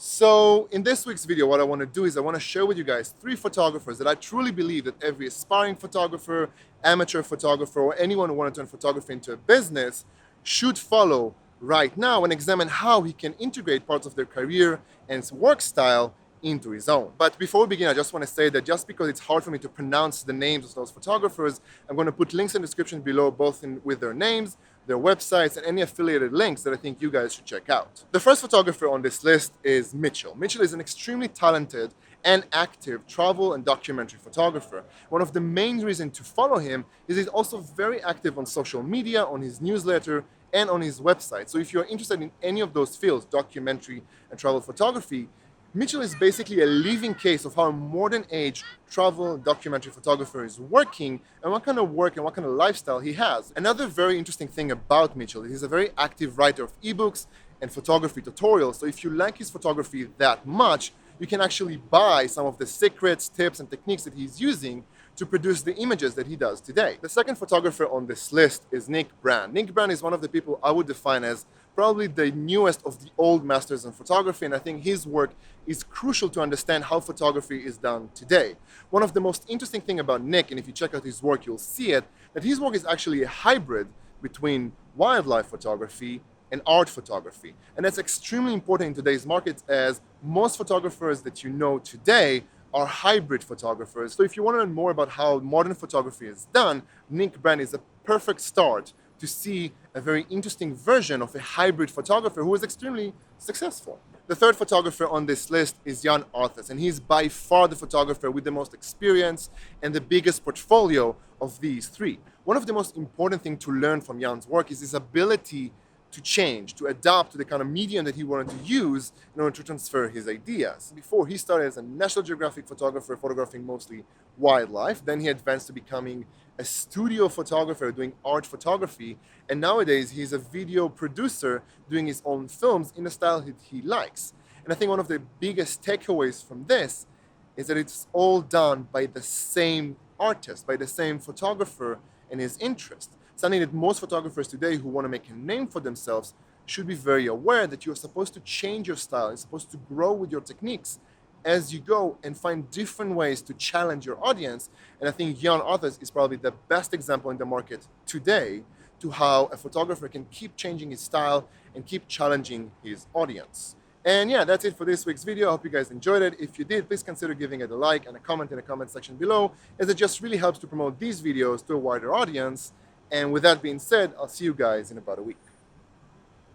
So in this week's video, what I want to do is I want to share with you guys 3 photographers that I truly believe that every aspiring photographer, amateur photographer, or anyone who wants to turn photography into a business should follow right now and examine how he can integrate parts of their career and his work style into his own. But before we begin, I just want to say that just because it's hard for me to pronounce the names of those photographers, I'm going to put links in the description below, both with their names, their websites, and any affiliated links that I think you guys should check out. The first photographer on this list is Mitchell. Mitchell is an extremely talented and active travel and documentary photographer. One of the main reasons to follow him is he's also very active on social media, on his newsletter, and on his website. So if you're interested in any of those fields, documentary and travel photography, Mitchell is basically a living case of how a modern age travel documentary photographer is working and what kind of work and what kind of lifestyle he has. Another very interesting thing about Mitchell is he's a very active writer of ebooks and photography tutorials. So if you like his photography that much, you can actually buy some of the secrets, tips, and techniques that he's using to produce the images that he does today. The second photographer on this list is Nick Brandt. Nick Brandt is one of the people I would define as probably the newest of the old masters in photography, and I think his work is crucial to understand how photography is done today. One of the most interesting things about Nick, and if you check out his work, you'll see it, that his work is actually a hybrid between wildlife photography and art photography. And that's extremely important in today's market, as most photographers that you know today are hybrid photographers. So if you want to learn more about how modern photography is done, Nick Brandt is a perfect start to see a very interesting version of a hybrid photographer who is extremely successful. The third photographer on this list is Yann, and he's by far the photographer with the most experience and the biggest portfolio of these 3. One of the most important things to learn from Yann's work is his ability to change, to adapt to the kind of medium that he wanted to use in order to transfer his ideas. Before, he started as a National Geographic photographer, photographing mostly wildlife. Then he advanced to becoming a studio photographer doing art photography. And nowadays, he's a video producer doing his own films in a style that he likes. And I think one of the biggest takeaways from this is that it's all done by the same artist, by the same photographer and his interest. Something that most photographers today who want to make a name for themselves should be very aware that you're supposed to change your style, you're supposed to grow with your techniques as you go and find different ways to challenge your audience. And I think Yann Arthus is probably the best example in the market today to how a photographer can keep changing his style and keep challenging his audience. And yeah, that's it for this week's video. I hope you guys enjoyed it. If you did, please consider giving it a like and a comment in the comment section below, as it just really helps to promote these videos to a wider audience. And with that being said, I'll see you guys in about a week.